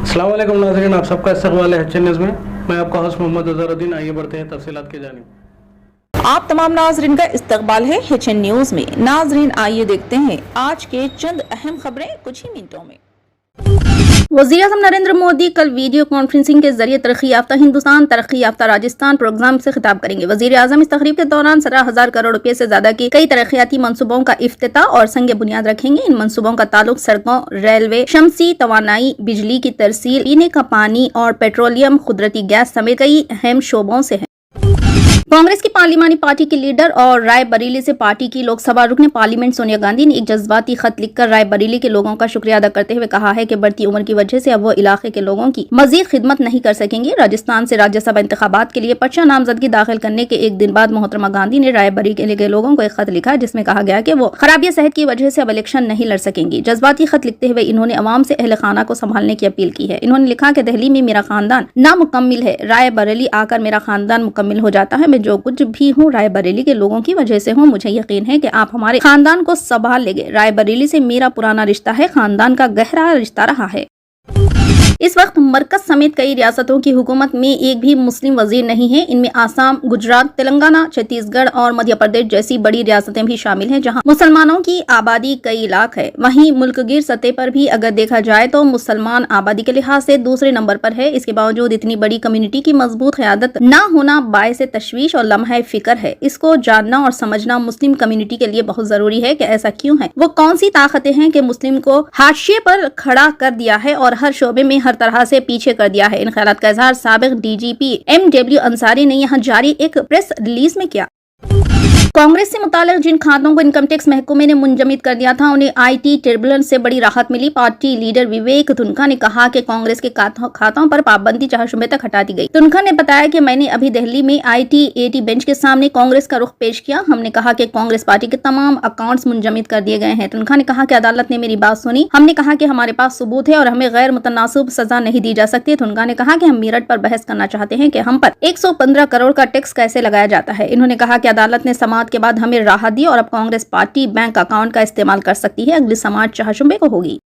अस्सलाम वालेकुम नाज़रीन, आप सबका इस्तकबाल है एच न्यूज़ में। मैं आपका होस्ट मोहम्मद अज़हरुद्दीन। आइए बढ़ते हैं तफसीलात की जानिब। आप तमाम नाजरीन का इस्तकबाल है HN न्यूज में। नाजरीन आइए देखते हैं आज के चंद अहम खबरें कुछ ही मिनटों में। वज़ीर-ए-आज़म नरेंद्र मोदी कल वीडियो कॉन्फ्रेंसिंग के जरिए तरक्की याफ्ता हिंदुस्तान तरक्की याफ्ता राजस्थान प्रोग्राम से खिताब करेंगे। वज़ीर-ए-आज़म इस तकरीब के दौरान 17,000 करोड़ रुपए से ज्यादा के कई तरक्याती मंसूबों का इफ्तिताह और संग बुनियाद रखेंगे। इन मंसूबों का ताल्लुक सड़कों, रेलवे, शमसी तवानाई, बिजली की तरसील, पीने का पानी और पेट्रोलियम, कुदरती गैस समेत कई अहम शोबों से है। कांग्रेस की पार्लिमानी पार्टी के लीडर और राय बरेली से पार्टी की लोकसभा रुकन पार्लियामेंट सोनिया गांधी ने एक जज्बाती खत लिखकर राय बरेली के लोगों का शुक्रिया अदा करते हुए कहा है कि बढ़ती उम्र की वजह से अब वो इलाके के लोगों की मजीद खिदमत नहीं कर सकेंगे। राजस्थान से राज्यसभा इंतखाबात के लिए पर्चा नामजदगी दाखिल करने के एक दिन बाद मोहतरमा गांधी ने राय बरेली के लोगों को एक खत लिखा जिसमें कहा गया कि वो खराबी सेहत की वजह से अब इलेक्शन नहीं लड़ सकेंगी। जज्बाती खत लिखते हुए इन्होंने अवाम से अहल खाना को संभालने की अपील की है। इन्होंने लिखा कि दिल्ली में मेरा खानदान नामुकम्मिल है, राय बरेली आकर मेरा खानदान मुकम्मिल हो जाता है। मैं जो कुछ भी हूँ राय बरेली के लोगों की वजह से हूँ। मुझे यकीन है कि आप हमारे खानदान को संभाल लेंगे। राय बरेली से मेरा पुराना रिश्ता है, खानदान का गहरा रिश्ता रहा है। इस वक्त मरकज समेत कई रियासतों की हुकूमत में एक भी मुस्लिम वजीर नहीं है। इनमें आसाम, गुजरात, तेलंगाना, छत्तीसगढ़ और मध्य प्रदेश जैसी बड़ी रियासतें भी शामिल हैं जहां मुसलमानों की आबादी कई लाख है। वहीं मुल्कगीर सतह पर भी अगर देखा जाए तो मुसलमान आबादी के लिहाज से दूसरे नंबर पर है। इसके बावजूद इतनी बड़ी कम्युनिटी की मजबूत क़यादत न होना बायस तशवीश और लम्हा फिक्र है। इसको जानना और समझना मुस्लिम कम्युनिटी के लिए बहुत जरूरी है कि ऐसा क्यों है, वो कौन सी ताकतें हैं कि मुस्लिम को हाशिए पर खड़ा कर दिया है और हर शोबे में हर तरह से पीछे कर दिया है। इन ख्यालात का इजहार साबिक DGP MW अंसारी ने यहाँ जारी एक प्रेस रिलीज में किया। कांग्रेस से मुताल्लिक जिन खातों को इनकम टैक्स महकमे ने मुंजमद कर दिया था उन्हें IT ट्रिब्यूनल से बड़ी राहत मिली। पार्टी लीडर विवेक तुनखा ने कहा कि कांग्रेस के खातों पर पाबंदी 4 शुबे तक हटा दी गई। तुनखा ने बताया कि मैंने अभी दिल्ली में IT-AT बेंच के सामने कांग्रेस का रुख पेश किया। हमने कहा कि कांग्रेस पार्टी के तमाम अकाउंट्स मुंजमद कर दिए गए हैं। तुनखा ने कहा कि अदालत ने मेरी बात सुनी। हमने कहा कि हमारे पास सबूत है और हमें गैर मुतनासिब सजा नहीं दी जा सकती। तुनखा ने कहा कि हम मेरठ पर बहस करना चाहते हैं कि हम पर 115 करोड़ का टैक्स कैसे लगाया जाता है। इन्होंने कहा कि अदालत ने समाअत के बाद हमें राहत दी और अब कांग्रेस पार्टी बैंक अकाउंट का इस्तेमाल कर सकती है। अगली समाअत 4 शुबे को होगी।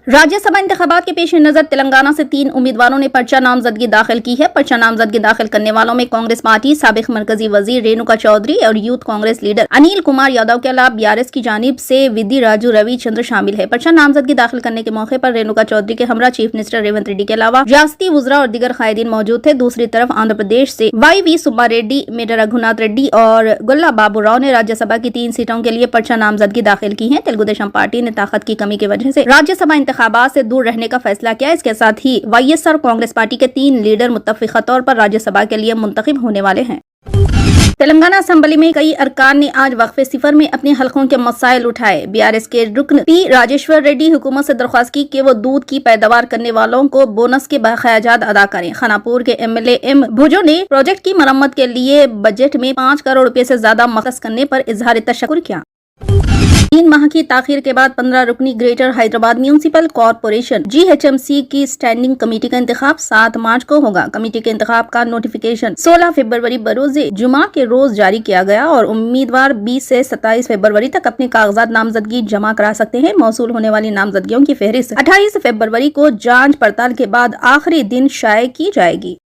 राज्यसभा इंतखाबात के पेश नजर तेलंगाना से 3 उम्मीदवारों ने पर्चा नामजदगी दाखिल की है। पर्चा नामजदगी दाखिल करने वालों में कांग्रेस पार्टी साबिक मरकजी वजीर रेणुका चौधरी और यूथ कांग्रेस लीडर अनिल कुमार यादव के अलावा BRS की जानिब से विधि राजू रविचंद्र शामिल है। पर्चा नामजदगी दाखिल करने के मौके पर रेणुका चौधरी के हमरा चीफ मिनिस्टर रेवंत रेड्डी के अलावा रियासती वुज़रा और दीगर कायदीन मौजूद थे। दूसरी तरफ आंध्र प्रदेश से YV सुब्बा रेड्डी, मेडा रघुनाथ रेड्डी और गुल्ला बाबू राव ने राज्यसभा की 3 सीटों के लिए पर्चा नामजदगी दाखिल की है। तेलुगु देशम पार्टी ने ताकत की कमी की वजह से राज्यसभा इंतखाबात से दूर रहने का फैसला किया। इसके साथ ही YSR कांग्रेस पार्टी के 3 लीडर मुत्तफिका तौर पर राज्यसभा के लिए मुंतखब होने वाले हैं। तेलंगाना असेंबली में कई अरकान ने आज वक्फे सिफर में अपने हलकों के मसाइल उठाए। BRS के रुकन P राजेश्वर रेड्डी हुकूमत से दरख्वास्त की कि वो दूध की पैदावार करने वालों को बोनस के बखराजात अदा करें। खानापुर के MLA M भुजो ने प्रोजेक्ट की मरम्मत के लिए बजट में 5 करोड़ रुपए से ज्यादा मखस करने पर इजहार तशक्कुर किया। 3 माह की ताखीर के बाद 15 रुकनी greater Hyderabad municipal corporation GHMC की स्टैंडिंग कमेटी का इंतखाब 7 मार्च को होगा। कमेटी के इंतखाब का नोटिफिकेशन 16 फरवरी बरोज़े जुमा के रोज जारी किया गया और उम्मीदवार 20 से 27 फरवरी तक अपने कागजात नामजदगी जमा करा सकते हैं। मौसूल होने वाली नामजदगियों की फहरिस्त 28 फरवरी को जांच पड़ताल के बाद आखिरी दिन शाये की जाएगी।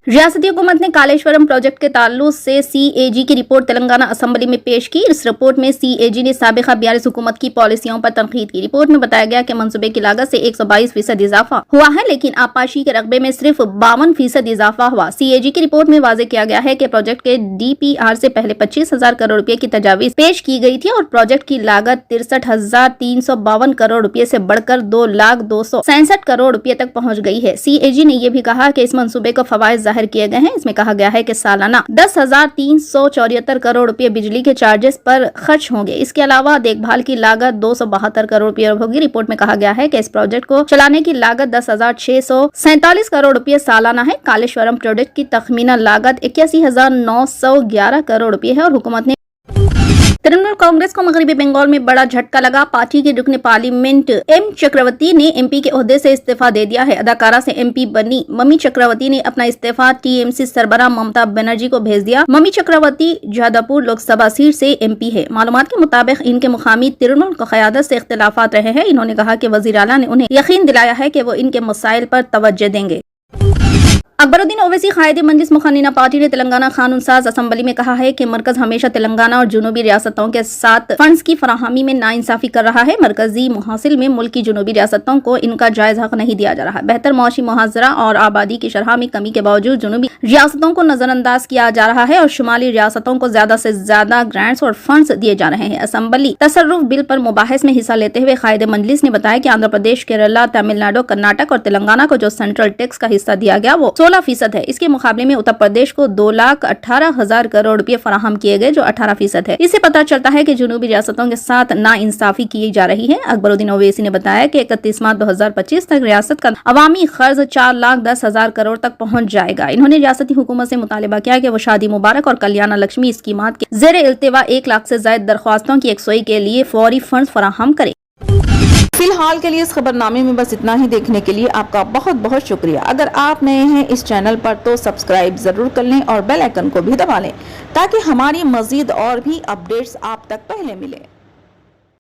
रियासती हुकूमत ने कालेश्वरम प्रोजेक्ट के ताल्लुक से CAG की रिपोर्ट तेलंगाना असेंबली में पेश की। इस रिपोर्ट में CAG ने साबिका BRS हुकूमत की पॉलिसियों पर तनकीद की। रिपोर्ट में बताया गया कि मंसूबे की लागत से 122% इजाफा हुआ है लेकिन आपाशी के रकबे में सिर्फ 52% इजाफा हुआ। CAG की रिपोर्ट में वाजे किया गया है कि प्रोजेक्ट के DPR से पहले 25,000 करोड़ रुपए की तजावीज पेश की गई थी और प्रोजेक्ट की लागत 63,352 करोड़ रुपए से बढ़कर 2,267 करोड़ रुपए तक पहुँच गई है। CAG ने यह भी कहा कि इस मंसूबे को फवाइद किए गए हैं। इसमें कहा गया है कि सालाना 10,374 करोड़ रुपए बिजली के चार्जेस पर खर्च होंगे। इसके अलावा देखभाल की लागत 272 करोड़ रुपए होगी। रिपोर्ट में कहा गया है कि इस प्रोजेक्ट को चलाने की लागत 10,647 करोड़ रुपए सालाना है। कालेश्वरम प्रोजेक्ट की तखमीना लागत 81,911 करोड़ रुपए है और हुकूमत ने तृणमूल कांग्रेस को मगरबी बंगाल में बड़ा झटका लगा। पार्टी के रुकन पार्लियामेंट एम चक्रवर्ती ने एमपी के ओहदे से इस्तीफा दे दिया है। अदाकारा से एमपी बनी मम्मी चक्रवर्ती ने अपना इस्तीफा टीएमसी सरबराह ममता बनर्जी को भेज दिया। मम्मी चक्रवर्ती जादवपुर लोकसभा सीट से एमपी है। मालूमात के मुताबिक इनके मुकामी तृणमूल को क़यादत से इख्तिलाफात रहे हैं। इन्होंने कहा कि वज़ीर आला ने उन्हें यकीन दिलाया है कि वो इनके मसाइल पर तवज्जो देंगे। अकबरुद्दीन ओवैसी कायदे मजलिस मुखन्निना पार्टी ने तेलंगाना कानून साज असम्बली में कहा है कि मरकज हमेशा तेलंगाना और जुनूबी रियासतों के साथ फंड्स की फराहमी में नाइंसाफी कर रहा है। मरकजी मुहासिल में मुल्क की जुनूबी रियासतों को इनका जायज हक नहीं दिया जा रहा। बेहतर मुआशी मुहाजरा और आबादी की शरह में कमी के बावजूद जुनूबी रियासतों को नजरअंदाज किया जा रहा है और शुमाली रियासतों को ज्यादा से ज्यादा ग्रांट्स और फंड्स दिए जा रहे हैं। असम्बली तसर्रुफ बिल पर मुबाहिस में हिस्सा लेते हुए कायदे मजलिस ने बताया कि आंध्र प्रदेश, केरला, तमिलनाडु, कर्नाटक और तेलंगाना को जो सेंट्रल टैक्स का हिस्सा दिया गया वो 16% है। इसके मुकाबले में उत्तर प्रदेश को 2,18,000 करोड़ रुपए फराहम किए गए जो 18% है। इससे पता चलता है कि जुनूबी रियासतों के साथ नाइंसाफी की जा रही है। अकबरुद्दीन ओवैसी ने बताया कि 31 मार्च 2025 तक रियासत का अवामी खर्च 4,10,000 करोड़ तक पहुंच जाएगा। इन्होंने रियासती हुकूमत से मुतालिबा किया कि वो शादी मुबारक और कल्याण लक्ष्मी स्कीमात के ज़ेर इल्तिवा 1 लाख से ज्यादा दरख्वास्तों की यकसोई के लिए फौरी फंड फराहम करे। फिलहाल के लिए इस खबरनामे में बस इतना ही। देखने के लिए आपका बहुत बहुत शुक्रिया। अगर आप नए हैं इस चैनल पर तो सब्सक्राइब जरूर कर लें और बेल आइकन को भी दबा लें ताकि हमारी मजीद और भी अपडेट्स आप तक पहले मिले।